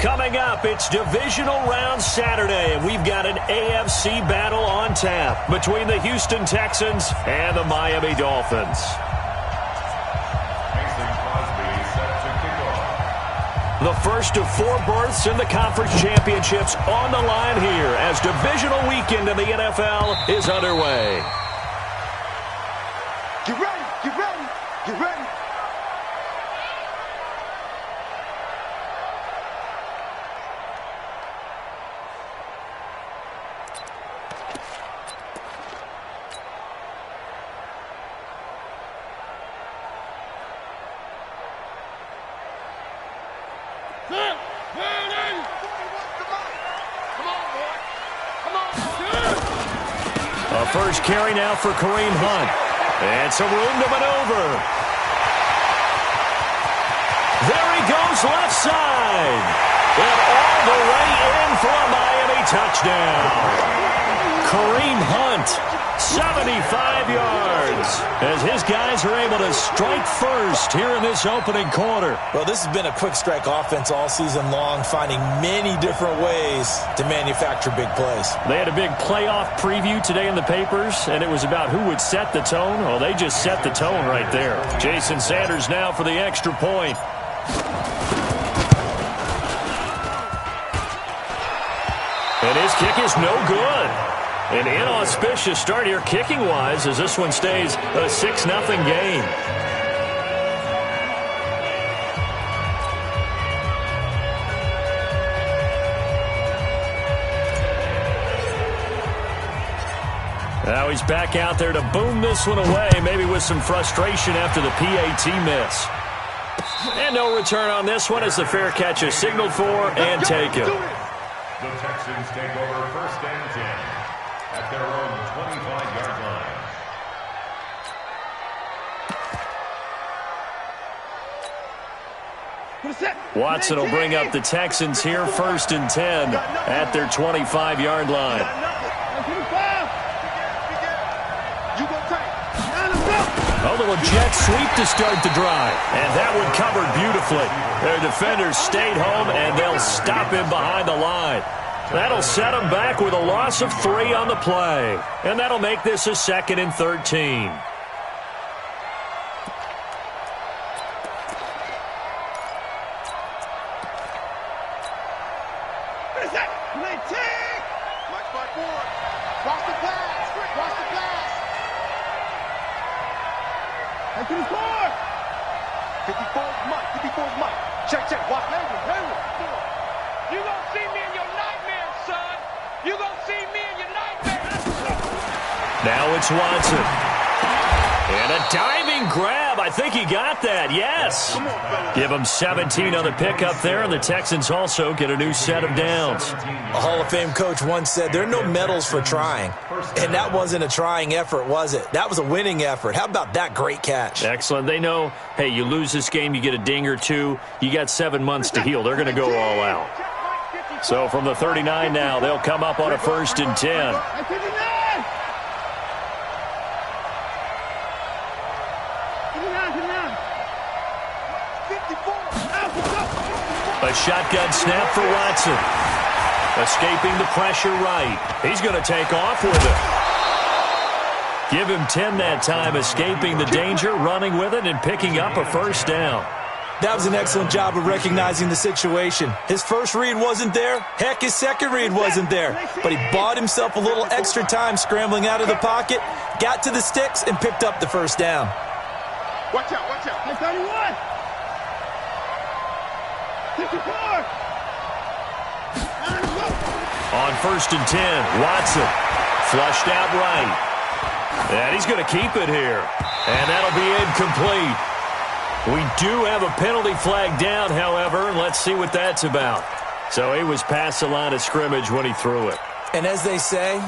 Coming up, it's Divisional Round Saturday, and we've got an AFC battle on tap between the Houston Texans and the Miami Dolphins. The first of 4 berths in the conference championships on the line here as divisional weekend in the NFL is underway. Get ready, get ready, get ready. A first carry now for Kareem Hunt. And some room to maneuver. There he goes left side. And all the way in for a Miami touchdown. Kareem Hunt, 75 yards, as his guys are able to strike first here in this opening quarter. Well, this has been a quick strike offense all season long, finding many different ways to manufacture big plays. They had a big playoff preview today in the papers, and it was about who would set the tone. Well, they just set the tone right there. Jason Sanders now for the extra point. And his kick is no good. An inauspicious start here kicking-wise as this one stays a 6-0 game. Now he's back out there to boom this one away, maybe with some frustration after the PAT miss. And no return on this one as the fair catch is signaled for and taken. The Texans take over first and 10 at their own 25-yard line. Watson will bring up the Texans here first and 10 at their 25-yard line. A little jet sweep to start the drive. And that one covered beautifully. Their defenders stayed home, and they'll stop him behind the line. That'll set him back with a loss of 3 on the play. And that'll make this a 2nd and 13. Now it's Watson. And a diving grab. I think he got that. Yes. Give him 17 on the pickup there, and the Texans also get a new set of downs. A Hall of Fame coach once said there are no medals for trying. And that wasn't a trying effort, was it? That was a winning effort. How about that great catch? Excellent. They know, hey, you lose this game, you get a ding or two. You got 7 months to heal. They're going to go all out. So from the 39 now, they'll come up on a 1st and 10. A shotgun snap for Watson. Escaping the pressure right. He's going to take off with it. Give him 10 that time, escaping the danger, running with it, and picking up a 1st down. That was an excellent job of recognizing the situation. His first read wasn't there. Heck, his second read wasn't there. But he bought himself a little extra time scrambling out of the pocket, got to the sticks, and picked up the 1st down. Watch out, watch out. 31. 54. On 1st and 10, Watson flushed out right. And he's going to keep it here. And that'll be incomplete. We do have a penalty flag down, however, and let's see what that's about. So he was past the line of scrimmage when he threw it. And as they say,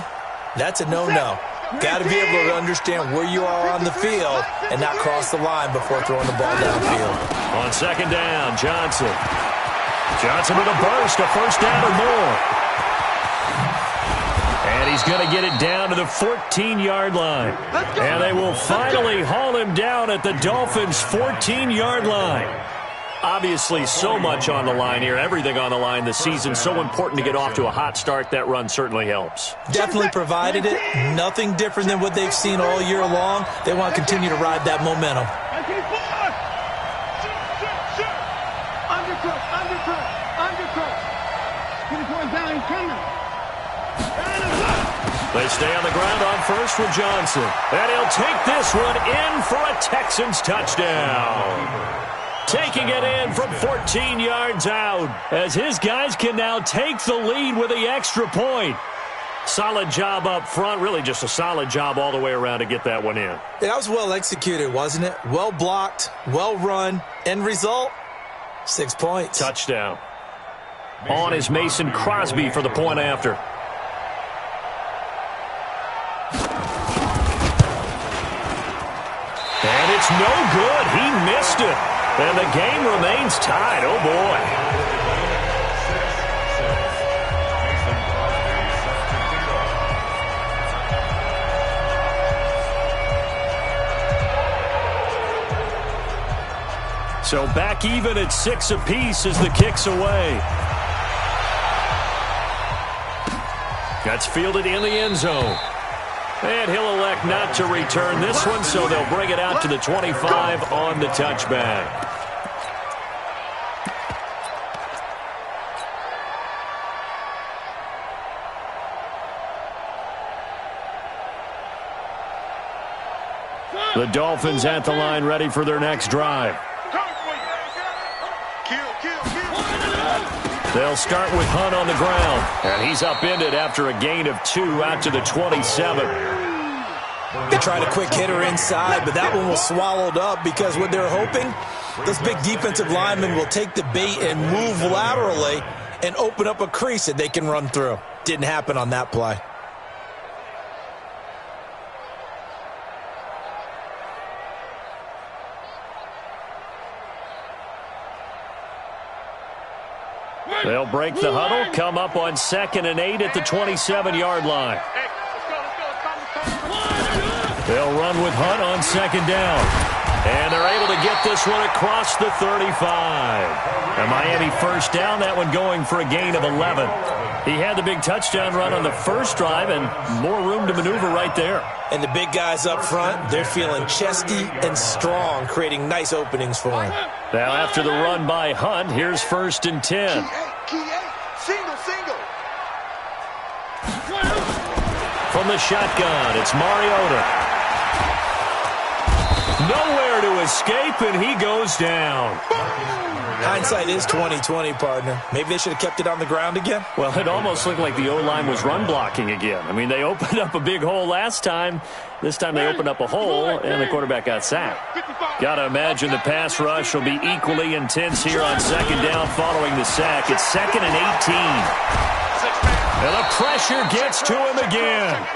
that's a no-no. Got to be able to understand where you are on the field and not cross the line before throwing the ball downfield. On 2nd down, Johnson. Johnson with a burst, a 1st down or more. And he's going to get it down to the 14-yard line. And they will finally haul him down at the Dolphins' 14-yard line. Obviously, so much on the line here. Everything on the line this season. So important to get off to a hot start. That run certainly helps. Definitely provided it. Nothing different than what they've seen all year long. They want to continue to ride that momentum. They stay on the ground on first with Johnson. And he'll take this one in for a Texans touchdown. Taking it in from 14 yards out as his guys can now take the lead with the extra point. Solid job up front. Really just a solid job all the way around to get that one in. That was well executed, wasn't it? Well blocked, well run. End result, 6 points. Touchdown. On is Mason Crosby for the point after. And it's no good. He missed it. And the game remains tied. Oh, boy. So back even at 6 apiece as the kick's away. That's fielded in the end zone. And he'll elect not to return this one, so they'll bring it out to the 25 on the touchback. The Dolphins at the line ready for their next drive. They'll start with Hunt on the ground. And he's upended after a gain of 2 out to the 27. They tried a quick hitter inside, but that one was swallowed up because what they're hoping, those big defensive linemen will take the bait and move laterally and open up a crease that they can run through. Didn't happen on that play. They'll break the huddle, come up on 2nd and 8 at the 27-yard line. They'll run with Hunt on 2nd down. And they're able to get this one across the 35. A Miami first down, that one going for a gain of 11. He had the big touchdown run on the first drive and more room to maneuver right there. And the big guys up front, they're feeling chesty and strong, creating nice openings for him. Now after the run by Hunt, here's 1st and 10. Single. From the shotgun, it's Mariota. Nowhere to escape, and he goes down. Hindsight is 20/20, partner. Maybe they should have kept it on the ground again. Well, it almost looked like the O-line was run blocking again. I mean, they opened up a big hole last time. This time they opened up a hole, and the quarterback got sacked. Got to imagine the pass rush will be equally intense here on 2nd down following the sack. It's 2nd and 18. And the pressure gets to him again.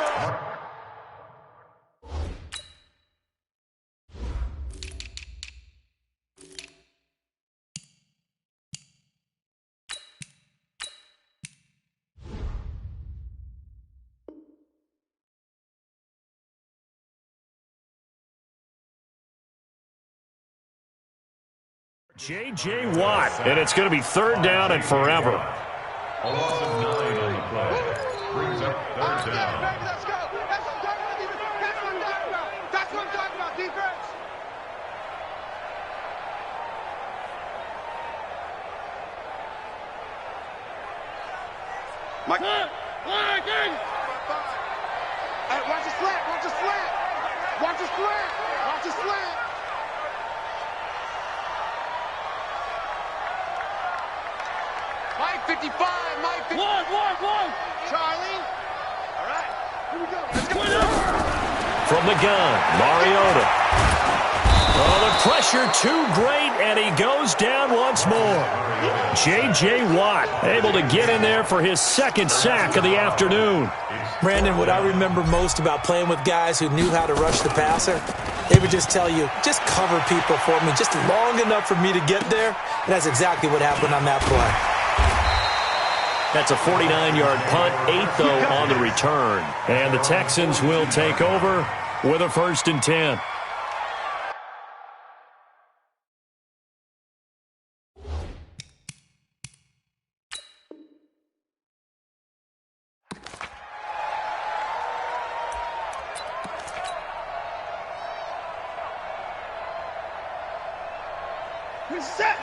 J.J. Watt, and it's going to be 3rd down and forever. A loss of 9 on the play. Brings up 3rd down. Let's go. That's what I'm talking about, defense. Mike. Hey, watch the slant. Mike 55, Mike 55. One. Charlie. All right, here we go. Let's go. From the gun, Mariota. Oh, the pressure too great, and he goes down once more. J.J. Watt able to get in there for his 2nd sack of the afternoon. Brandon, what I remember most about playing with guys who knew how to rush the passer, they would just tell you, just cover people for me, just long enough for me to get there. And that's exactly what happened on that play. That's a 49-yard punt, 8 though on the return. And the Texans will take over with a 1st and 10.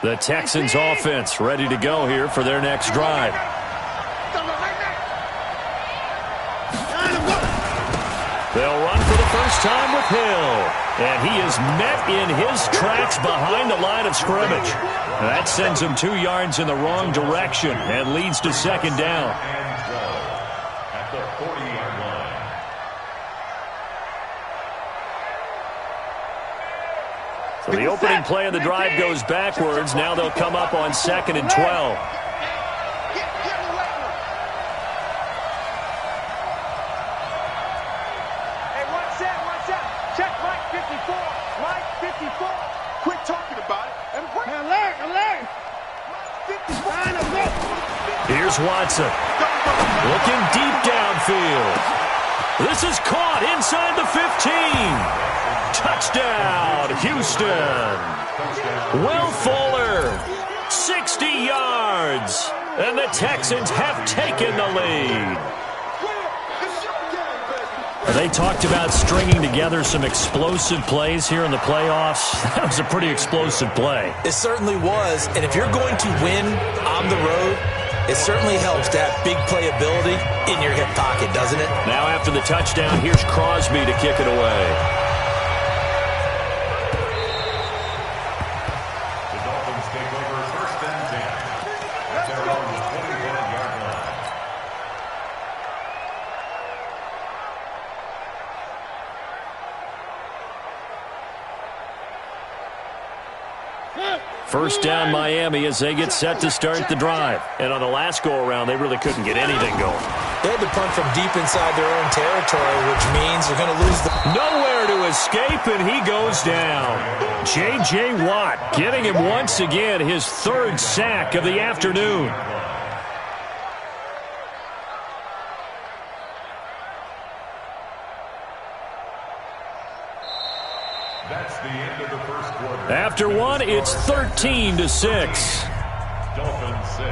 The Texans offense ready to go here for their next drive. They'll run for the first time with Hill. And he is met in his tracks behind the line of scrimmage. That sends him 2 yards in the wrong direction and leads to second down. At the 40-yard line. So the opening play of the drive goes backwards. Now they'll come up on 2nd and 12. Quit talking about it. Alert! Here's Watson. Looking deep downfield. This is caught inside the 15. Touchdown, Houston. Will Fuller, 60 yards. And the Texans have taken the lead. They talked about stringing together some explosive plays here in the playoffs. That was a pretty explosive play. It certainly was. And if you're going to win on the road, it certainly helps to have big playability in your hip pocket, doesn't it? Now after the touchdown, here's Crosby to kick it away. The Dolphins take over 1st and 10. At their own 21-yard line. First down Miami as they get set to start the drive. And on the last go-around, they really couldn't get anything going. They had to punt from deep inside their own territory, which means they're going to lose the... Nowhere to escape, and he goes down. J.J. Watt getting him once again his 3rd sack of the afternoon. That's the end of the first quarter. After one, it's 13-6. Dolphins 6.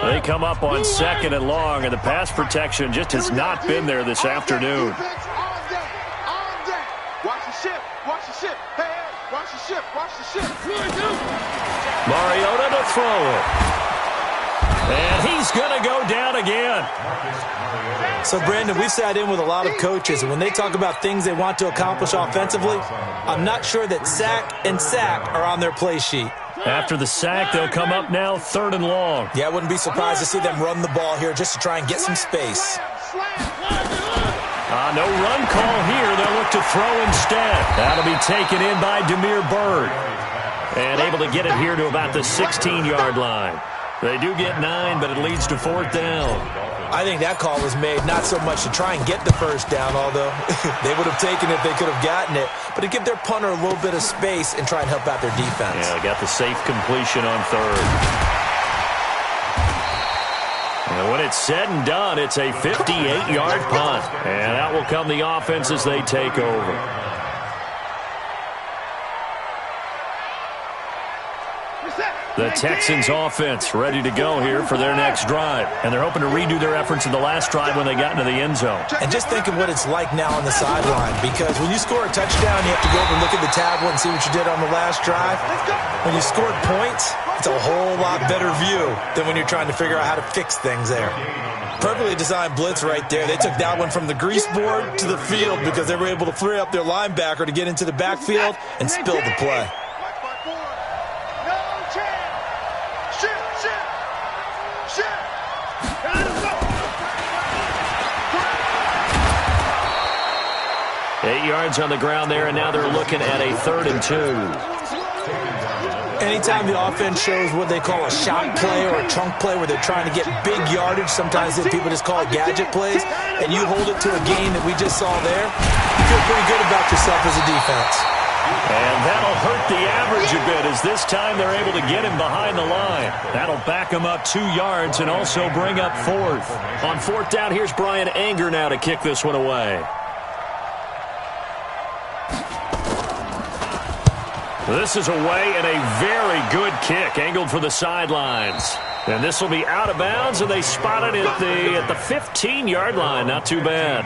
They come up on 2nd and long, and the pass protection just has not been there this afternoon. Watch the ship. Hey, watch the ship. Mariota to throw it. And he's going to go down again. So, Brandon, we've sat in with a lot of coaches, and when they talk about things they want to accomplish offensively, I'm not sure that sack and sack are on their play sheet. After the sack, they'll come up now 3rd and long. Yeah, I wouldn't be surprised to see them run the ball here just to try and get some space. No run call here. They'll look to throw instead. That'll be taken in by Damiere Byrd. And able to get it here to about the 16-yard line. They do get 9, but it leads to 4th down. I think that call was made not so much to try and get the first down, although they would have taken it if they could have gotten it, but to give their punter a little bit of space and try and help out their defense. Yeah, they got the safe completion on 3rd. And when it's said and done, it's a 58-yard punt. And out will come the offense as they take over. The Texans offense ready to go here for their next drive. And they're hoping to redo their efforts in the last drive when they got into the end zone. And just think of what it's like now on the sideline, because when you score a touchdown, you have to go over and look at the tablet and see what you did on the last drive. When you scored points, it's a whole lot better view than when you're trying to figure out how to fix things there. Perfectly designed blitz right there. They took that one from the grease board to the field because they were able to free up their linebacker to get into the backfield and spill the play. Eight yards on the ground there, and now they're looking at a 3rd and 2. Anytime the offense shows what they call a shot play or a chunk play where they're trying to get big yardage, sometimes people just call it gadget plays, and you hold it to a gain that we just saw there, you feel pretty good about yourself as a defense. And that'll hurt the average a bit as this time they're able to get him behind the line. That'll back him up 2 yards and also bring up 4th. On 4th down, here's Brian Anger now to kick this one away. This is away and a very good kick angled for the sidelines. And this will be out of bounds, and they spot it at the 15-yard line. Not too bad.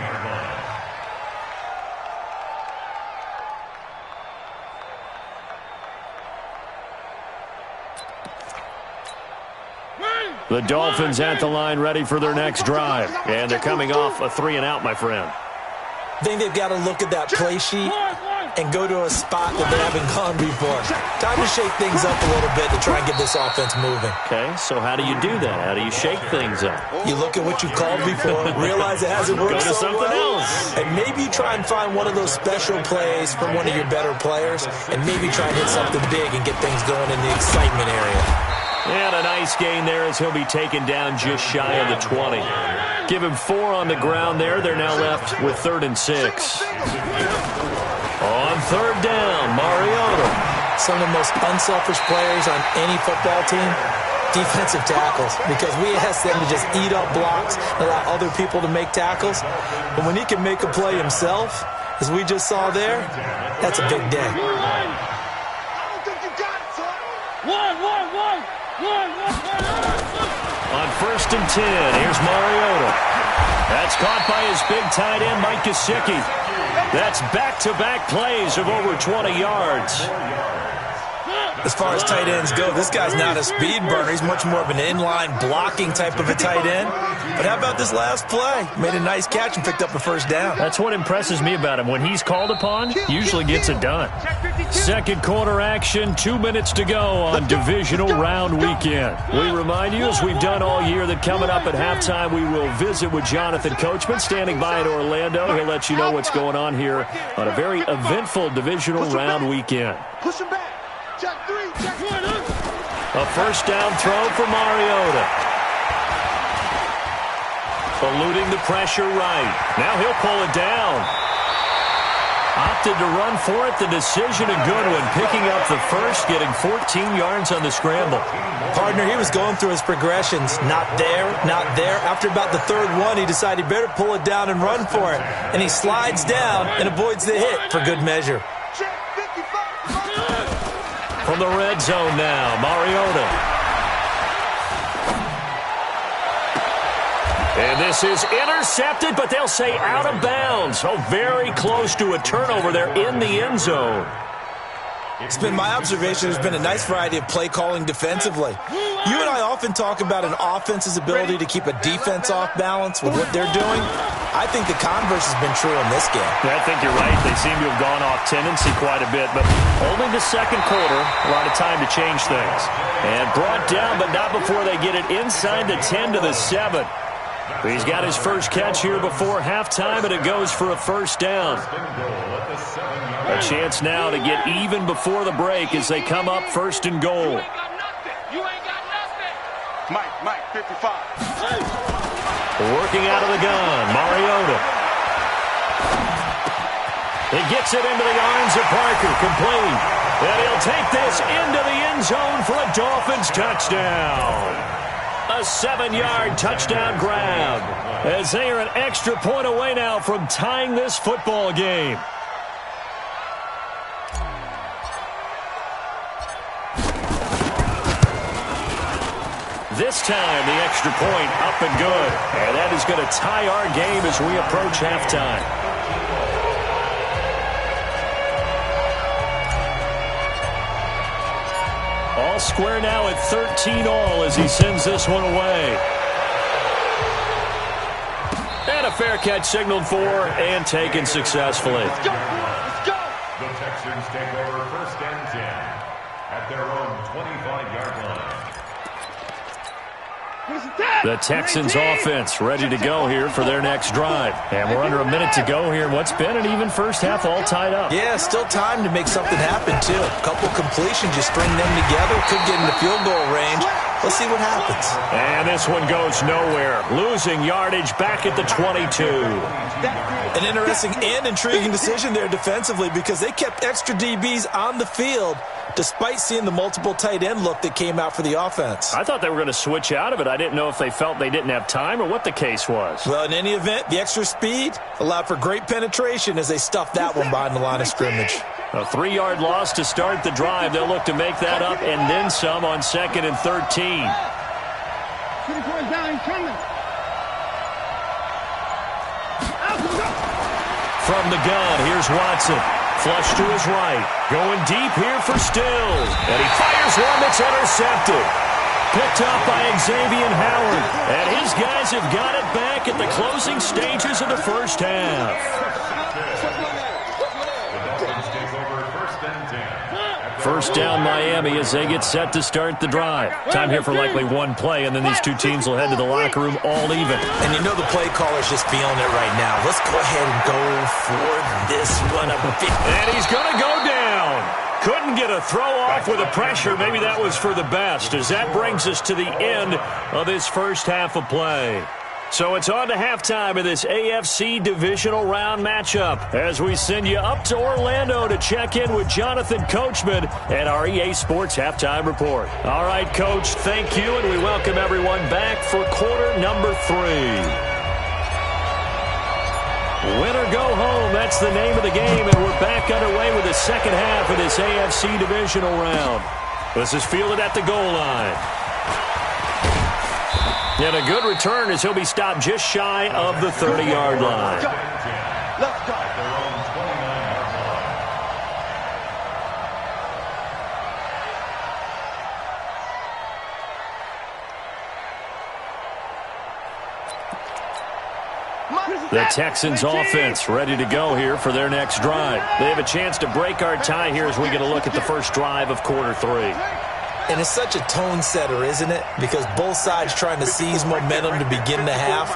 The Dolphins at the line ready for their next drive. And they're coming off a 3-and-out, my friend. I think they've got to look at that play sheet and go to a spot that they haven't gone before. Time to shake things up a little bit to try and get this offense moving. Okay, so how do you do that? How do you shake things up? You look at what you called before, realize it hasn't worked Go to so something well, else. and maybe you try and find one of those special plays from one of your better players, and maybe try and hit something big and get things going in the excitement area. And a nice gain there as he'll be taken down just shy of the 20. Give him 4 on the ground there. They're now left with 3rd and 6. On 3rd down, Mariota. Some of the most unselfish players on any football team, defensive tackles, because we ask them to just eat up blocks and allow other people to make tackles. But when he can make a play himself, as we just saw there, that's a big day. I don't think you got it, son. On 1st and 10, here's Mariota. That's caught by his big tight end, Mike Gesicki. That's back-to-back plays of over 20 yards. As far as tight ends go, this guy's not a speed burner. He's much more of an inline blocking type of a tight end. But how about this last play? Made a nice catch and picked up a 1st down. That's what impresses me about him. When he's called upon, usually gets it done. Second quarter action, 2 minutes to go on Divisional Round Weekend. We remind you, as we've done all year, that coming up at halftime, we will visit with Jonathan Coachman, standing by in Orlando. He'll let you know what's going on here on a very eventful Divisional Round Weekend. Push him back. Check 3, check 1. A 1st down throw for Mariota. Eluding the pressure right. Now he'll pull it down. Opted to run for it. The decision a good one. Picking up the 1st, getting 14 yards on the scramble. Partner, he was going through his progressions. Not there, not there. After about the 3rd one, he decided he better pull it down and run for it. And he slides down and avoids the hit for good measure. Check 55. From the red zone now, Mariota. And this is intercepted, but they'll say out of bounds. Oh, very close to a turnover there in the end zone. It's been my observation there's been a nice variety of play calling defensively. You and I often talk about an offense's ability to keep a defense off balance with what they're doing. I think the converse has been true in this game. Yeah, I think you're right. They seem to have gone off tendency quite a bit, but only the second quarter, a lot of time to change things. And brought down, but not before they get it inside the 10 to the 7. He's got his first catch here before halftime, and it goes for a 1st down. A chance now to get even before the break as they come up 1st and goal. You ain't got nothing. Mike, 55. Working out of the gun, Mariota. He gets it into the arms of Parker, complete. And he'll take this into the end zone for a Dolphins touchdown. A 7-yard touchdown grab as they are an extra point away now from tying this football game. This time, the extra point up and good. And that is going to tie our game as we approach halftime. All square now at 13-all as he sends this one away. And a fair catch signaled for and taken successfully. Let's go. Let's go. The Texans take over 1st and 10 at their own 25-yard line. The Texans offense ready to go here for their next drive. And we're under a minute to go here in what's been an even first half, all tied up. Yeah, still time to make something happen, too. A couple completions, you string them together, could get into field goal range. Let's see what happens. And this one goes nowhere. Losing yardage back at the 22. An interesting and intriguing decision there defensively because they kept extra DBs on the field despite seeing the multiple tight end look that came out for the offense. I thought they were going to switch out of it. I didn't know if they felt they didn't have time or what the case was. Well, in any event, the extra speed allowed for great penetration as they stuffed that one behind the line of scrimmage. A 3-yard loss to start the drive. They'll look to make that up and then some on 2nd and 13. From the gun, here's Watson. Flush to his right. Going deep here for Stills. And he fires one that's intercepted. Picked up by Xavier Howard. And his guys have got it back at the closing stages of the first half. First down Miami as they get set to start the drive. Time here for likely one play, and then these two teams will head to the locker room all even. And you know the play caller's just feeling it right now. Let's go ahead and go for this one a bit. And he's going to go down. Couldn't get a throw off with the pressure. Maybe that was for the best, as that brings us to the end of this first half of play. So it's on to halftime of this AFC Divisional Round matchup as we send you up to Orlando to check in with Jonathan Coachman and our EA Sports Halftime Report. All right, Coach, thank you, and we welcome everyone back for quarter number 3. Win or go home, that's the name of the game, and we're back underway with the second half of this AFC Divisional Round. This is fielded at the goal line. And a good return as he'll be stopped just shy of the 30-yard line. Let's go. The Texans offense ready to go here for their next drive. They have a chance to break our tie here as we get a look at the first drive of quarter 3. And it's such a tone setter, isn't it? Because both sides trying to seize momentum to begin the half.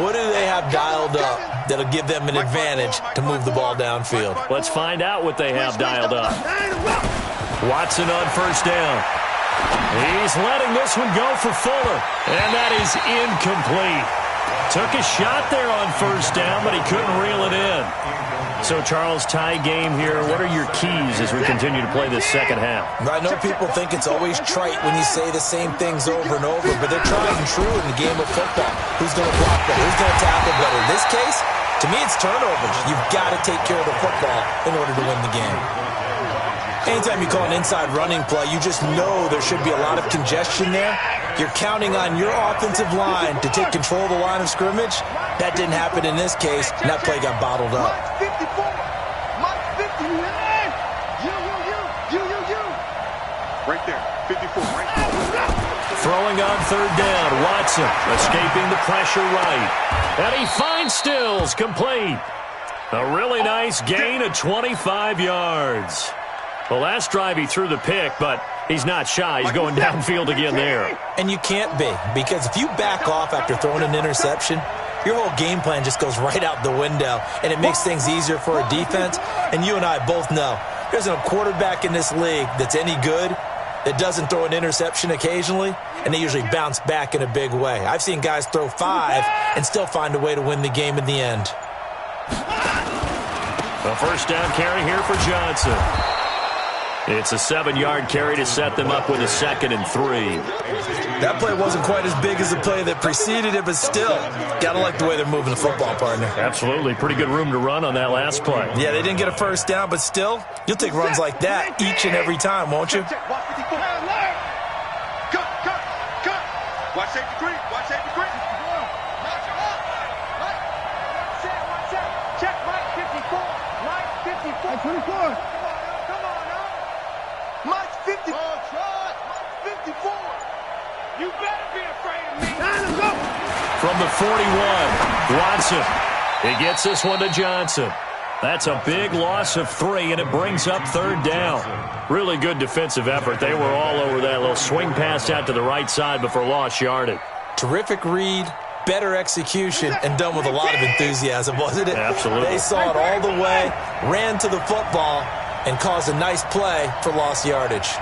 What do they have dialed up that'll give them an advantage to move the ball downfield? Let's find out what they have dialed up. Watson on first down. He's letting this one go for Fuller. And that is incomplete. Took a shot there on first down, but he couldn't reel it in. So, Charles, tie game here. What are your keys as we continue to play this second half? I know people think it's always trite when you say the same things over and over, but they're tried and true in the game of football. Who's going to block better? Who's going to tackle better? In this case, to me, it's turnovers. You've got to take care of the football in order to win the game. Anytime you call an inside running play, you just know there should be a lot of congestion there. You're counting on your offensive line to take control of the line of scrimmage. That didn't happen in this case, and that play got bottled up. Right there, 54, right there. Throwing on third down, Watson escaping the pressure right. And he finds Stills, complete. A really nice gain of 25 yards. The last drive he threw the pick, but he's not shy. He's going downfield again there. And you can't be, because if you back off after throwing an interception, your whole game plan just goes right out the window, and it makes things easier for a defense. And you and I both know there's a quarterback in this league that's any good that doesn't throw an interception occasionally, and they usually bounce back in a big way. I've seen guys throw 5 and still find a way to win the game in the end. A first down carry here for Johnson. It's a 7-yard carry to set them up with a 2nd and 3. That play wasn't quite as big as the play that preceded it, but still, gotta like the way they're moving the football, partner. Absolutely. Pretty good room to run on that last play. Yeah, they didn't get a first down, but still, you'll take runs like that each and every time, won't you? Watch safety green. Watch safety green. Check Mike 54. Mike 54. 24. Come on now. Mike 54. Mike 54. You better be afraid of me. From the 41, Watson. He gets this one to Johnson. That's a big loss of 3, and it brings up third down. Really good defensive effort. They were all over that little swing pass out to the right side before lost yardage. Terrific read, better execution, and done with a lot of enthusiasm, wasn't it? Absolutely. They saw it all the way, ran to the football, and caused a nice play for lost yardage.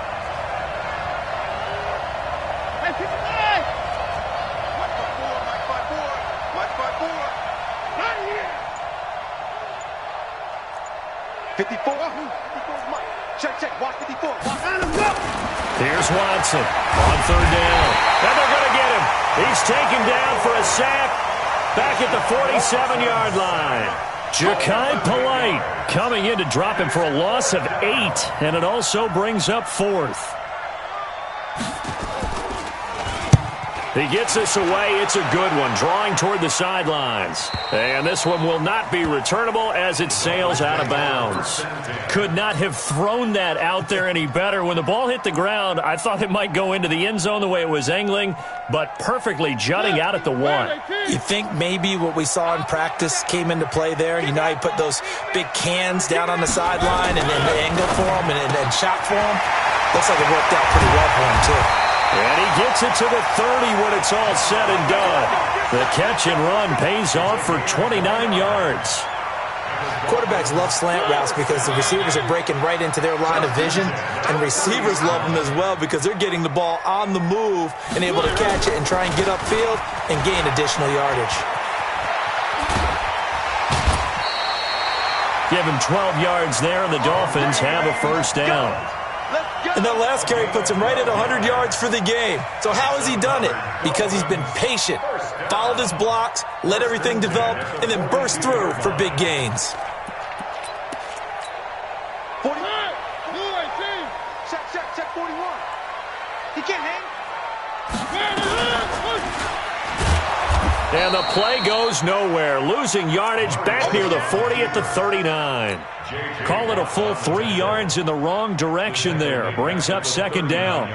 Here's Watson on third down. And they're going to get him. He's taken down for a sack back at the 47-yard line. Ja'Kai Polite coming in to drop him for a loss of 8, and it also brings up 4th. He gets this away. It's a good one, drawing toward the sidelines. And this one will not be returnable as it sails out of bounds. Could not have thrown that out there any better. When the ball hit the ground, I thought it might go into the end zone the way it was angling, but perfectly jutting out at the 1. You think maybe what we saw in practice came into play there? You know, he put those big cans down on the sideline and then angle for him and shot for him. Looks like it worked out pretty well for him, too. And he gets it to the 30 when it's all said and done. The catch and run pays off for 29 yards. Quarterbacks love slant routes because the receivers are breaking right into their line of vision, and receivers love them as well because they're getting the ball on the move and able to catch it and try and get upfield and gain additional yardage. Give him 12 yards there, and the Dolphins have a first down. And that last carry puts him right at 100 yards for the game. So how has he done it? Because he's been patient, followed his blocks, let everything develop, and then burst through for big gains. 41. Check 41. He can't hang. And the play goes nowhere. Losing yardage back near the 40 at the 39. Call it a full 3 yards in the wrong direction there. Brings up second down.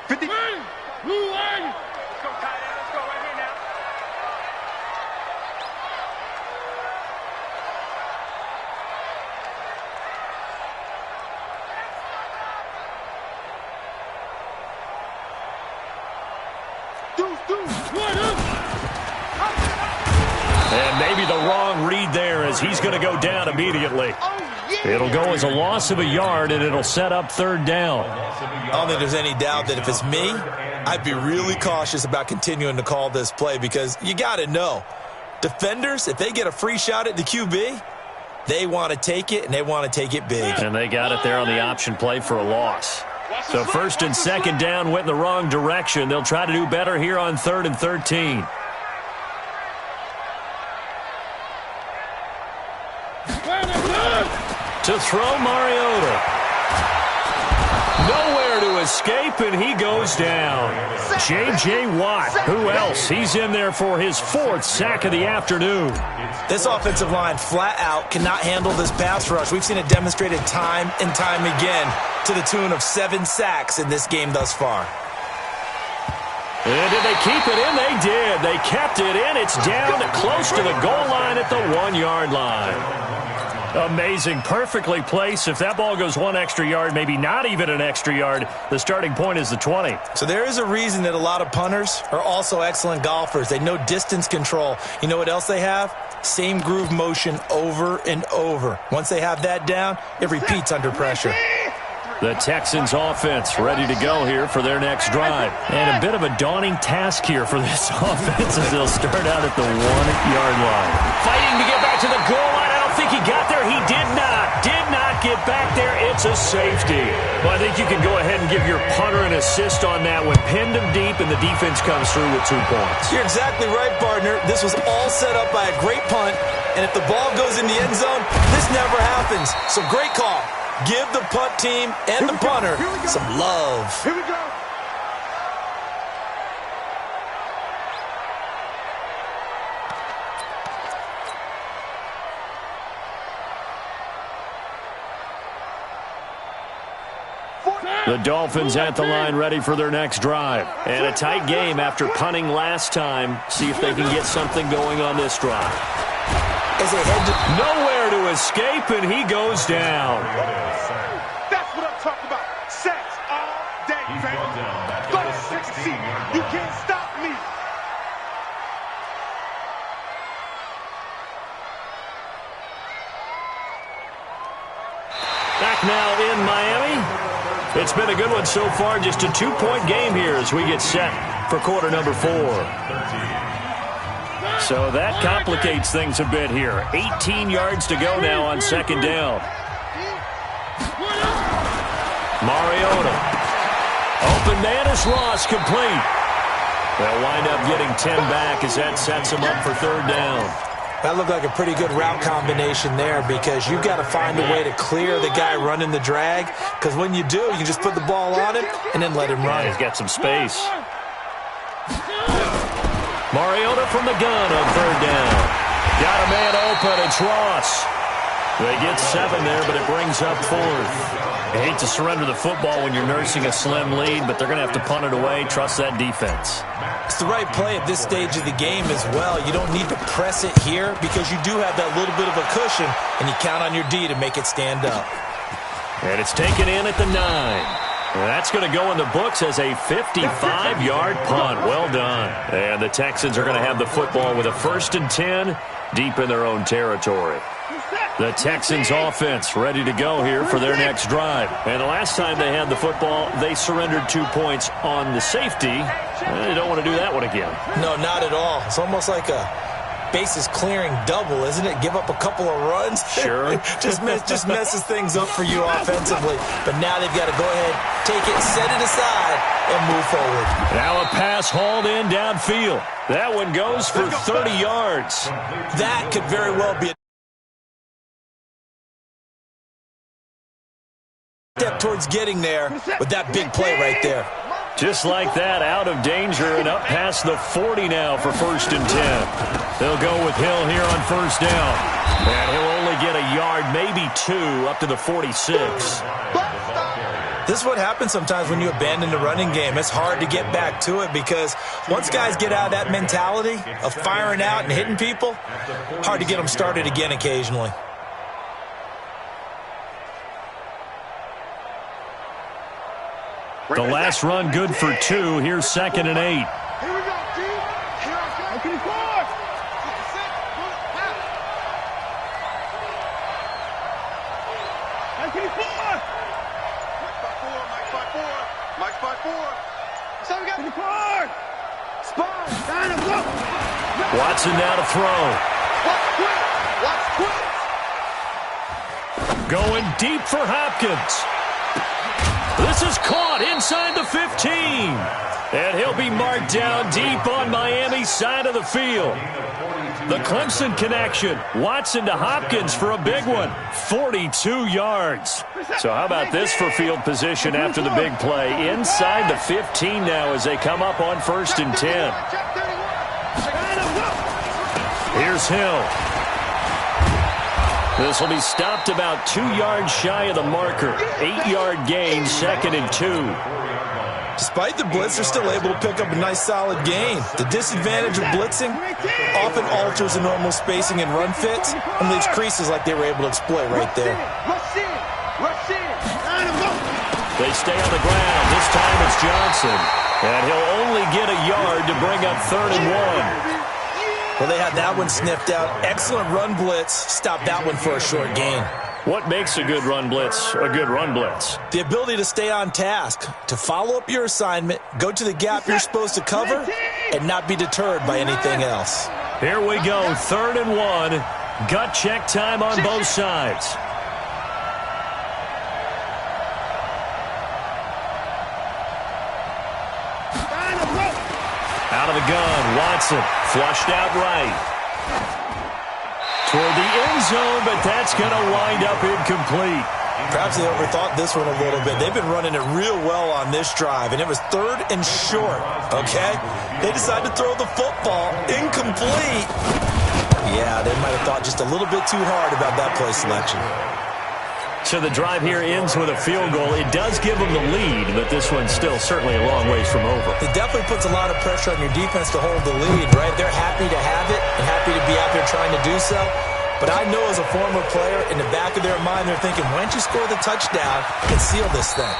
50. Let's go, tight end. Let's go right here now. And maybe the wrong read there as he's going to go down immediately. It'll go as a loss of a yard, and it'll set up third down. I don't think there's any doubt that if it's me, I'd be really cautious about continuing to call this play because you got to know, defenders, if they get a free shot at the QB, they want to take it, and they want to take it big. And they got it there on the option play for a loss. So first and second down went in the wrong direction. They'll try to do better here on 3rd and 13. To throw Mariota. Nowhere to escape, and he goes down. J.J. Watt, who else? He's in there for his 4th sack of the afternoon. This offensive line flat out cannot handle this pass rush. We've seen it demonstrated time and time again to the tune of 7 sacks in this game thus far. And did they keep it in? They did. They kept it in. It's down close to the goal line at the 1-yard line. Amazing. Perfectly placed. If that ball goes 1 extra yard, maybe not even an extra yard, the starting point is the 20. So there is a reason that a lot of punters are also excellent golfers. They know distance control. You know what else they have? Same groove motion over and over. Once they have that down, it repeats under pressure. The Texans offense ready to go here for their next drive. And a bit of a daunting task here for this offense as they'll start out at the 1-yard line. Fighting to get back to the goal line. I don't think he got there. He did not get back there. It's a safety. Well, I think you can go ahead and give your punter an assist on that one. Pinned him deep, and the defense comes through with 2 points. You're exactly right, partner. This was all set up by a great punt, and if the ball goes in the end zone, this never happens. So great call. Give the punt team and the punter some love. Here we go. The Dolphins at the line ready for their next drive. And a tight game after punting last time. See if they can get something going on this drive. Nowhere to escape, and he goes down. That's what I'm talking about. Sacks all day, baby. Go to 16. You can't stop me. Back now in Miami. It's been a good one so far. Just a 2-point game here as we get set for quarter number 4. So that complicates things a bit here. 18 yards to go now on second down. Mariota. Open man is Ross, complete. They'll wind up getting 10 back as that sets them up for third down. That looked like a pretty good route combination there because you've got to find a way to clear the guy running the drag, because when you do, you just put the ball on him and then let him run. He's got some space. Mariota from the gun on third down. Got a man open. It's Ross. They get 7 there, but it brings up fourth. You hate to surrender the football when you're nursing a slim lead, but they're going to have to punt it away. Trust that defense. It's the right play at this stage of the game as well. You don't need to press it here because you do have that little bit of a cushion, and you count on your D to make it stand up. And it's taken in at the 9. That's going to go in the books as a 55-yard punt. Well done. And the Texans are going to have the football with a 1st and 10 deep in their own territory. The Texans offense ready to go here for their next drive. And the last time they had the football, they surrendered 2 points on the safety. They don't want to do that one again. No, not at all. It's almost like a bases clearing double, isn't it? Give up a couple of runs. Sure. just messes things up for you offensively. But now they've got to go ahead, take it, set it aside, and move forward. Now a pass hauled in downfield. That one goes for 30 yards. That could very well be a step towards getting there with that big play right there. Just like that, out of danger and up past the 40 now for 1st and 10. They'll go with Hill here on 1st down. And he'll only get a yard, maybe 2, up to the 46. This is what happens sometimes when you abandon the running game. It's hard to get back to it because once guys get out of that mentality of firing out and hitting people, hard to get them started again occasionally. The last run good for 2. Here's 2nd and 8. Here we go, G. Here I come. Can he score? Can he score? Mike's by 4. So we got the score. Spawn. Down and go. Watson now to throw. Watch quick. Going deep for Hopkins. This is caught inside the 15. And he'll be marked down deep on Miami's side of the field. The Clemson connection. Watson to Hopkins for a big one. 42 yards. So how about this for field position after the big play? Inside the 15 now as they come up on 1st and 10. Here's Hill. This will be stopped about 2 yards shy of the marker. 8-yard gain, 2nd and 2. Despite the blitz, they're still able to pick up a nice solid gain. The disadvantage of blitzing often alters the normal spacing and run fits and leaves creases like they were able to exploit right there. They stay on the ground. This time it's Johnson. And he'll only get a yard to bring up 3rd and 1. Well, they had that one sniffed out. Excellent run blitz. Stop that one for a short gain. What makes a good run blitz a good run blitz? The ability to stay on task, to follow up your assignment, go to the gap you're supposed to cover, and not be deterred by anything else. Here we go, 3rd and 1. Gut check time on both sides. Out of the gun, Watson flushed out right. Toward the end zone, but that's going to wind up incomplete. Perhaps they overthought this one a little bit. They've been running it real well on this drive, and it was 3rd and short, okay? They decided to throw the football incomplete. Yeah, they might have thought just a little bit too hard about that play selection. So the drive here ends with a field goal. It does give them the lead, but this one's still certainly a long ways from over. It definitely puts a lot of pressure on your defense to hold the lead, right? They're happy to have it and happy to be out there trying to do so. But I know as a former player, in the back of their mind, they're thinking, why don't you score the touchdown and seal this thing?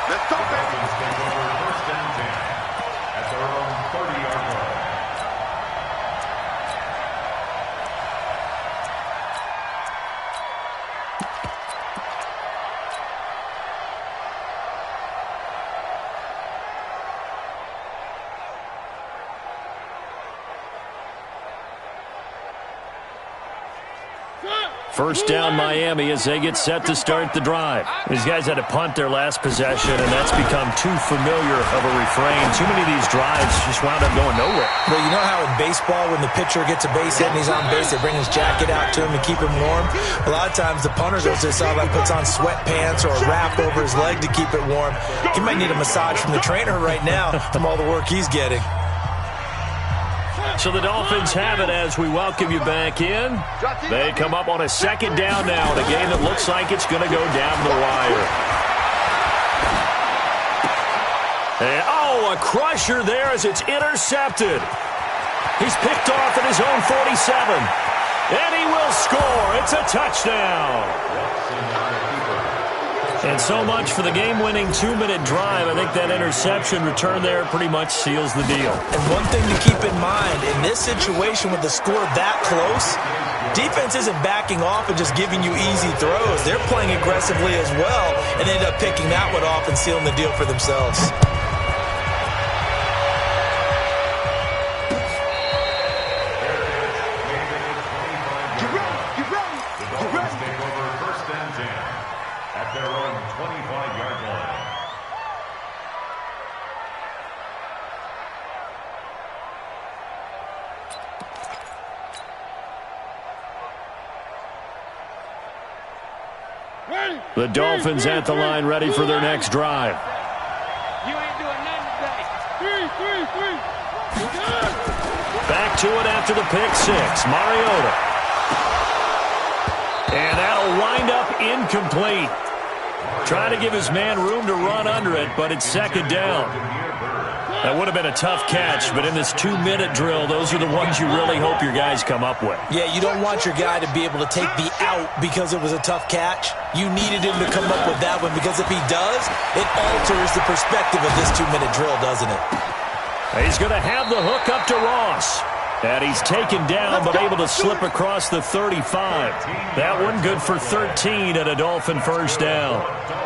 Let's go, baby. Take over 1st and 10 at their own 30-yard line. First down Miami as they get set to start the drive. These guys had to punt their last possession, and that's become too familiar of a refrain. Too many of these drives just wound up going nowhere. Well, you know how in baseball when the pitcher gets a base hit and he's on base, they bring his jacket out to him to keep him warm? A lot of times the punter goes to the sideline, puts on sweatpants or a wrap over his leg to keep it warm. He might need a massage from the trainer right now from all the work he's getting. So the Dolphins have it as we welcome you back in. They come up on a second down now in a game that looks like it's going to go down the wire. And, a crusher there as it's intercepted. He's picked off at his own 47. And he will score. It's a touchdown. And so much for the game-winning 2-minute drive. I think that interception return there pretty much seals the deal. And one thing to keep in mind, in this situation with the score that close, defense isn't backing off and just giving you easy throws. They're playing aggressively as well and end up picking that one off and sealing the deal for themselves. The Dolphins at the line ready for their next drive. You ain't doing nothing today. Back to it after the pick six. Mariota. And that'll wind up incomplete. Trying to give his man room to run under it, but it's second down. That would have been a tough catch, but in this 2-minute drill, those are the ones you really hope your guys come up with. Yeah, you don't want your guy to be able to take the out because it was a tough catch. You needed him to come up with that one because if he does, it alters the perspective of this 2-minute drill, doesn't it? He's going to have the hook up to Ross. And he's taken down but able to slip across the 35. That one good for 13 and a Dolphin first down.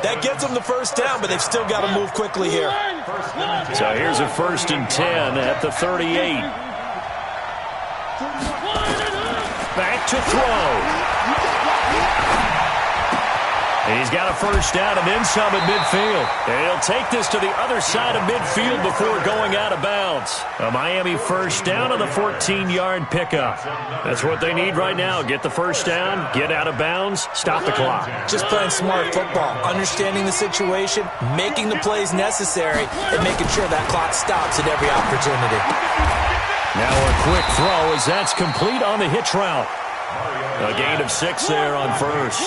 That gets them the first down, but they've still got to move quickly here. So here's a 1st and 10 at the 38. Back to throw. He's got a first down and then some at midfield. He'll take this to the other side of midfield before going out of bounds. A Miami first down on the 14-yard pickup. That's what they need right now. Get the first down, get out of bounds, stop the clock. Just playing smart football, understanding the situation, making the plays necessary, and making sure that clock stops at every opportunity. Now a quick throw as that's complete on the hitch route. A gain of 6 there on first.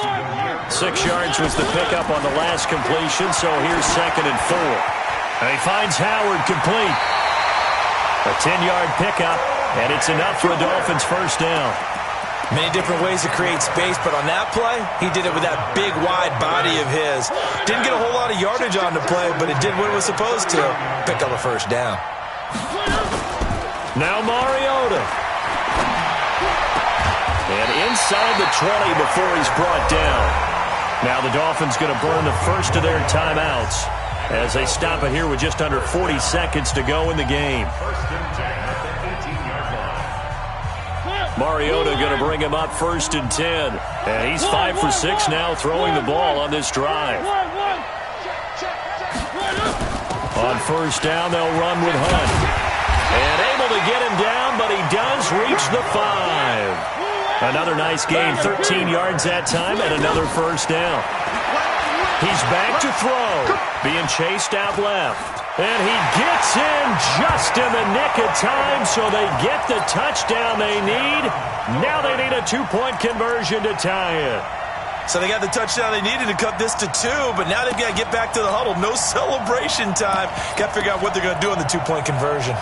6 yards was the pickup on the last completion, so here's 2nd and 4. And he finds Howard complete. A 10-yard pickup, and it's enough for a Dolphins first down. Many different ways to create space, but on that play, he did it with that big, wide body of his. Didn't get a whole lot of yardage on the play, but it did what it was supposed to. Pick up a first down. Now Mariota. And inside the 20 before he's brought down. Now the Dolphins going to burn the first of their timeouts as they stop it here with just under 40 seconds to go in the game. Mariota going to bring him up 1st and 10. And he's 5 for 6 now throwing the ball on this drive. On first down, they'll run with Hunt. And able to get him down, but he does reach the 5. Another nice gain, 13 yards that time, and another first down. He's back to throw, being chased out left. And he gets in just in the nick of time, so they get the touchdown they need. Now they need a 2-point conversion to tie it. So they got the touchdown they needed to cut this to 2, but now they've got to get back to the huddle. No celebration time. Got to figure out what they're going to do on the 2-point conversion.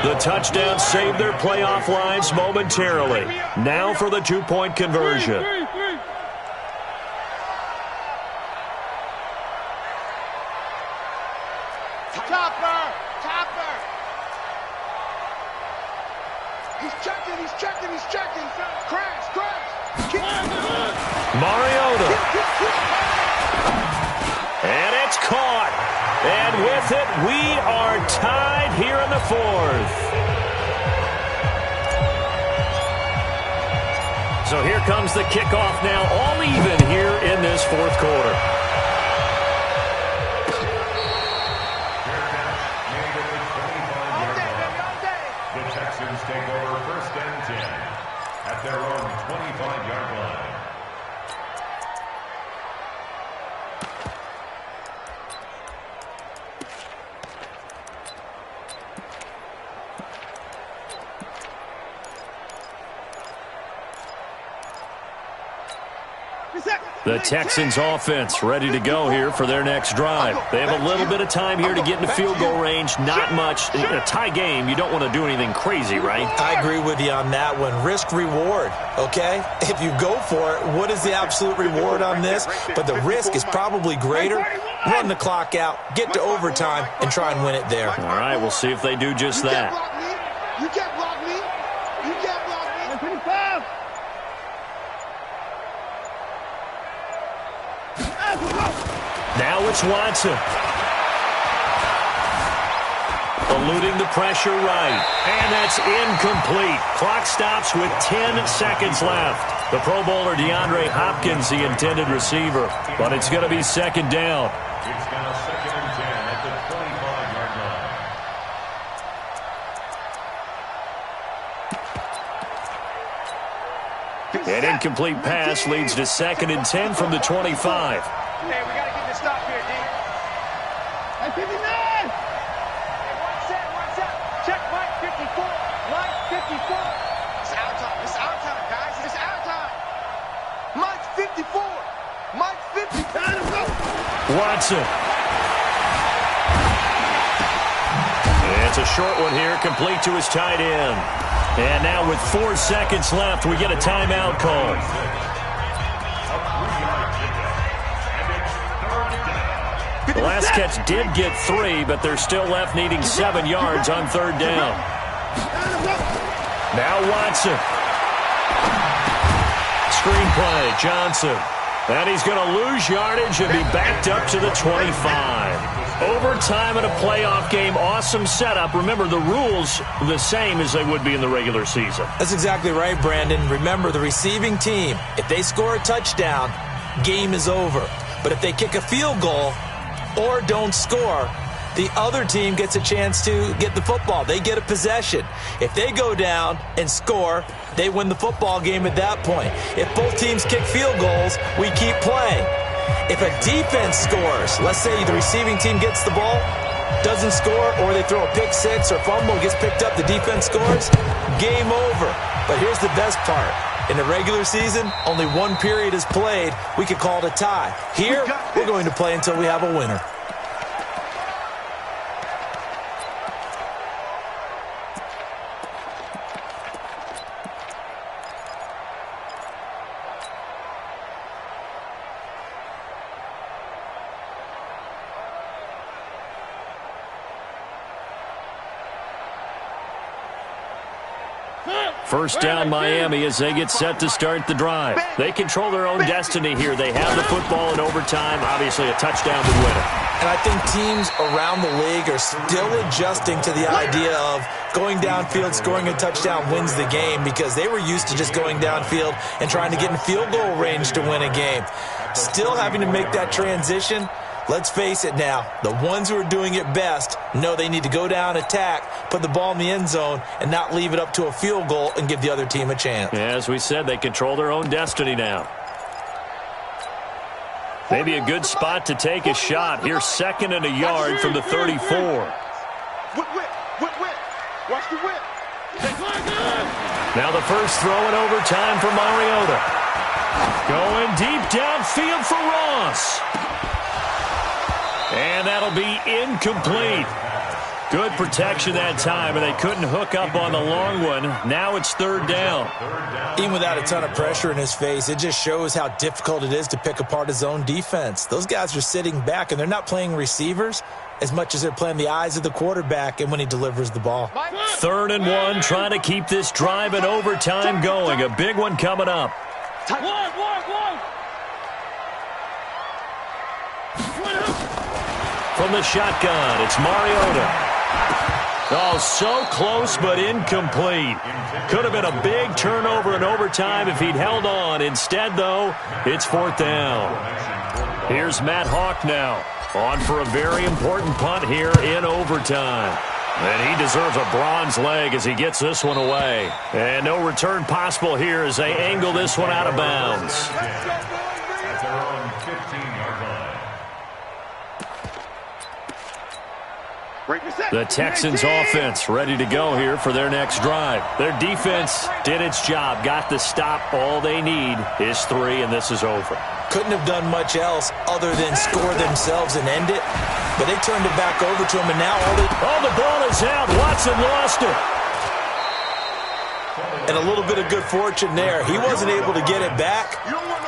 The touchdown saved their playoff lives momentarily. Now for the 2-point conversion. Topper. He's checking. Crash. Mariota. And it's caught. And with it, we are tied here in the fourth. So here comes the kickoff now, all even here in this fourth quarter. The Texans take over first and 10 at their own 25-yard line. The Texans offense ready to go here for their next drive. They have a little bit of time here to get into field goal range. Not much. In a tie game, you don't want to do anything crazy, right? I agree with you on that one. Risk reward, okay? If you go for it, what is the absolute reward on this? But the risk is probably greater. Run the clock out, get to overtime, and try and win it there. All right, we'll see if they do just that. You can't block me. You can't block me. 25. Now it's Watson. Eluding the pressure right. And that's incomplete. Clock stops with 10 seconds left. The Pro Bowler DeAndre Hopkins, the intended receiver. But it's going to be second down. It's now second and 10 at the 25-yard line. An incomplete pass leads to second and 10 from the 25. Hey, we got to get this stop here, D. At 59. Hey, one set. Check Mike 54. Mike 54. It's our time. It's our time, guys. It's our time. Mike 54. Mike 50. Time to go. Watson. It's a short one here, complete to his tight end. And now with 4 seconds left, we get a timeout call. The last catch did get 3, but they're still left needing 7 yards on third down. Now Watson. Screenplay, Johnson. And he's going to lose yardage and be backed up to the 25. Overtime in a playoff game, awesome setup. Remember, the rules the same as they would be in the regular season. That's exactly right, Brandon. Remember, the receiving team, if they score a touchdown, game is over. But if they kick a field goal or don't score, the other team gets a chance to get the football. They get a possession. If they go down and score, they win the football game at that point. If both teams kick field goals, we keep playing. If a defense scores, let's say the receiving team gets the ball, doesn't score, or they throw a pick six or fumble, gets picked up, the defense scores, game over. But here's the best part. In the regular season, only one period is played. We could call it a tie. Here, we're going to play until we have a winner. First down, Miami, as they get set to start the drive. They control their own destiny here. They have the football in overtime. Obviously, a touchdown would win it. And I think teams around the league are still adjusting to the idea of going downfield, scoring a touchdown wins the game, because they were used to just going downfield and trying to get in field goal range to win a game. Still having to make that transition. Let's face it now, the ones who are doing it best know they need to go down, attack, put the ball in the end zone, and not leave it up to a field goal and give the other team a chance. Yeah, as we said, they control their own destiny now. Maybe a good spot to take a shot. Here's second and a yard from the 34. Whip. Watch the whip. Now the first throw in overtime for Mariota. Going deep downfield for Ross. And that'll be incomplete. Good protection that time, and they couldn't hook up on the long one. Now it's third down. Even without a ton of pressure in his face, it just shows how difficult it is to pick apart his own defense. Those guys are sitting back, and they're not playing receivers as much as they're playing the eyes of the quarterback and when he delivers the ball. Third and 1, trying to keep this drive in overtime going. A big one coming up. From the shotgun, it's Mariota. Oh, so close but incomplete. Could have been a big turnover in overtime if he'd held on. Instead, though, it's 4th down. Here's Matt Hawk now, on for a very important punt here in overtime. And he deserves a bronze leg as he gets this one away. And no return possible here as they angle this one out of bounds. At their own 15-yard line. The Texans offense ready to go here for their next drive. Their defense did its job, got the stop. All they need is 3, and this is over. Couldn't have done much else other than score themselves and end it. But they turned it back over to him, and now the ball is out. Watson lost it. And a little bit of good fortune there. He wasn't able to get it back,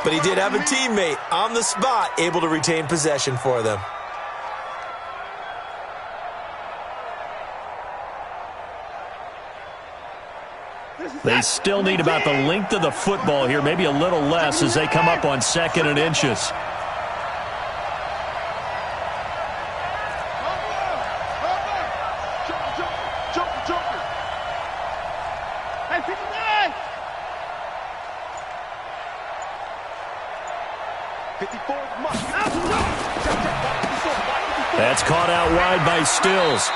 but he did have a teammate on the spot able to retain possession for them. They still need about the length of the football here, maybe a little less as they come up on 2nd and inches. That's caught out wide by Stills.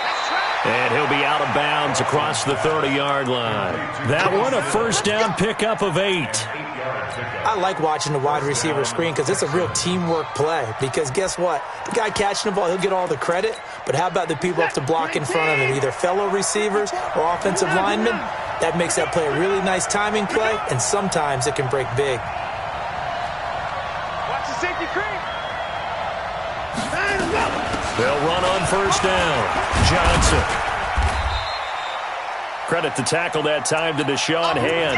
And he'll be out of bounds across the 30-yard line. That one, a first down pickup of 8. I like watching the wide receiver screen because it's a real teamwork play. Because guess what? The guy catching the ball, he'll get all the credit. But how about the people up to block in front of him, either fellow receivers or offensive linemen? That makes that play a really nice timing play, and sometimes it can break big. Watch the safety cream. They'll run on first down. Johnson. Credit the tackle that time to Deshaun Hand.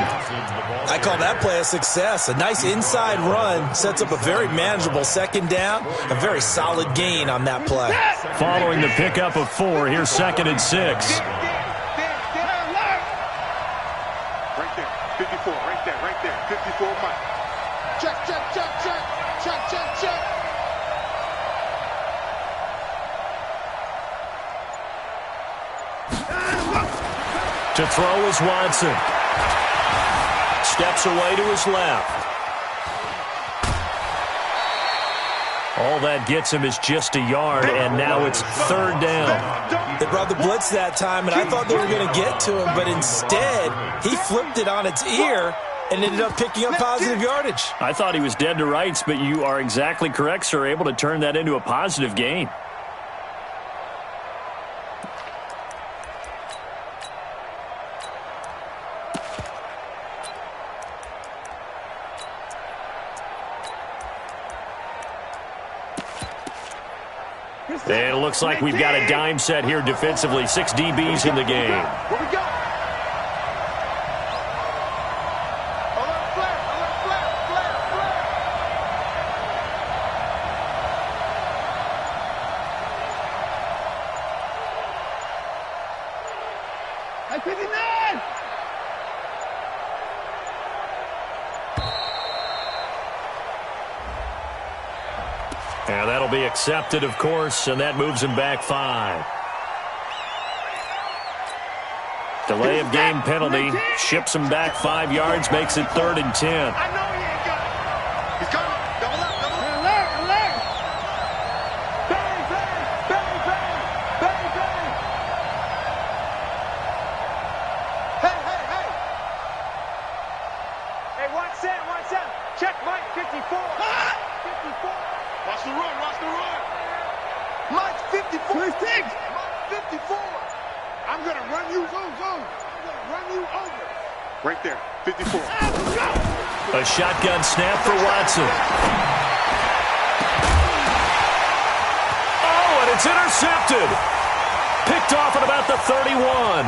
I call that play a success. A nice inside run sets up a very manageable 2nd down. A very solid gain on that play. Following the pickup of 4, here's 2nd and 6. Right there, 54, right there, 54, Mike. Check. To throw is Watson. Steps away to his left. All that gets him is just a yard, and now it's 3rd down. They brought the blitz that time, and I thought they were going to get to him, but instead, he flipped it on its ear and ended up picking up positive yardage. I thought he was dead to rights, but you are exactly correct, sir, able to turn that into a positive gain. And it looks like we've got a dime set here defensively. 6 DBs in the game. Where we go? Flare. Hey, 59! And that'll be accepted, of course, and that moves him back 5. Delay of game penalty ships him back 5 yards, makes it 3rd and 10. I know he ain't got it. He's coming. Double up. Alert. Bang. Hey. Hey, watch that. Check Mike, 54. 54. Watch the run. Mike, 54. Mike, 54. I'm going to run you. Go. I'm going to run you over. Right there, 54. A shotgun snap for Watson. Oh, and it's intercepted. Picked off at about the 31.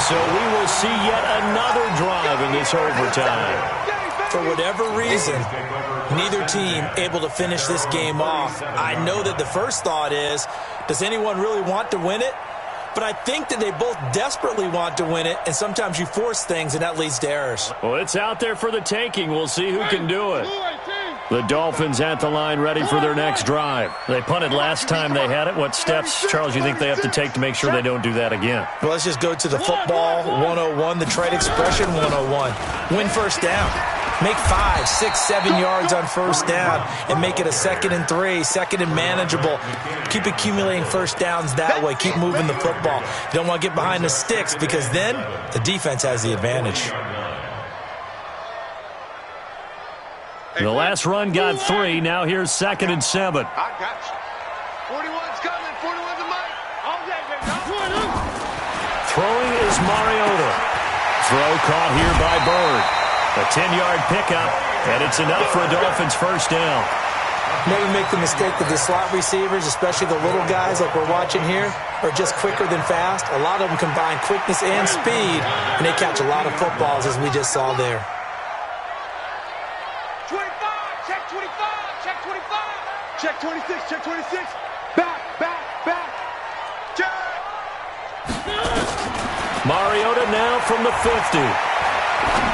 So we will see yet another drive in this overtime. For whatever reason, neither team able to finish this game off. I know that the first thought is, does anyone really want to win it? but I think that they both desperately want to win it, and sometimes you force things, and that leads to errors. Well, it's out there for the taking. We'll see who can do it. The Dolphins at the line ready for their next drive. They punted last time they had it. What steps, Charles, you think they have to take to make sure they don't do that again? Well, let's just go to the football 101, the trade expression 101. Win first down. Make 5, 6, 7 yards on first down and make it a 2nd and 3, 2nd and manageable. Keep accumulating first downs that way. Keep moving the football. You don't want to get behind the sticks because then the defense has the advantage. The last run got 3. Now here's 2nd and 7. I got you. 41's coming. 41's a mic. All day, baby. Throwing is Mariota. Throw caught here by Bird. A 10-yard pickup, and it's enough for a Dolphins first down. Never make the mistake that the slot receivers, especially the little guys like we're watching here, are just quicker than fast. A lot of them combine quickness and speed, and they catch a lot of footballs, as we just saw there. 25, check 25, check 25. Check 26, check 26. Back, check. Mariota now from the 50.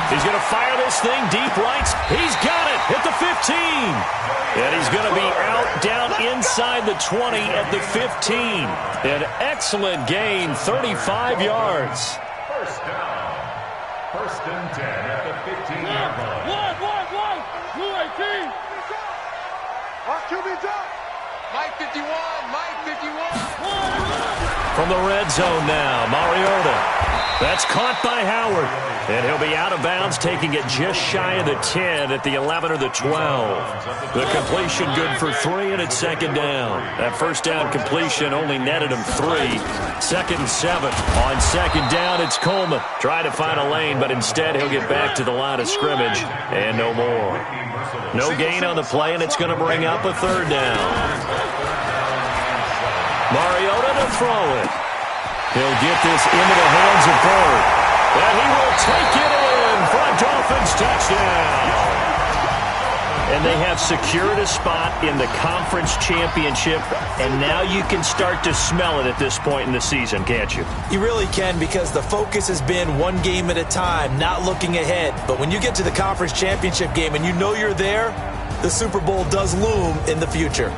He's going to fire this thing deep right. He's got it at the 15. And he's going to be out down inside the 20 at the 15. An excellent gain, 35 yards. First down. 1st and 10 at the 15-yard line. 218. Our QB's up. Mike 51, Mike 51. From the red zone now, Mariota. That's caught by Howard. And he'll be out of bounds, taking it just shy of the 10 at the 11 or the 12. The completion good for 3, and it's 2nd down. That first down completion only netted him 3. 2nd and 7. On 2nd down, it's Coleman. Trying to find a lane, but instead he'll get back to the line of scrimmage, and no more. No gain on the play, and it's going to bring up a 3rd down. Mariota to throw it. He'll get this into the hands of Bird. And he will take it in for a Dolphins touchdown. And they have secured a spot in the conference championship, and now you can start to smell it at this point in the season, can't you? You really can, because the focus has been one game at a time, not looking ahead. But when you get to the conference championship game and you know you're there, the Super Bowl does loom in the future.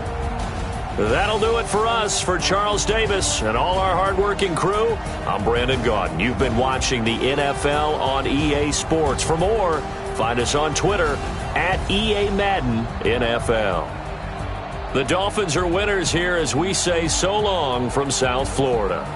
That'll do it for us. For Charles Davis and all our hardworking crew, I'm Brandon Gaudin. You've been watching the NFL on EA Sports. For more, find us on Twitter at EA Madden NFL. The Dolphins are winners here as we say so long from South Florida.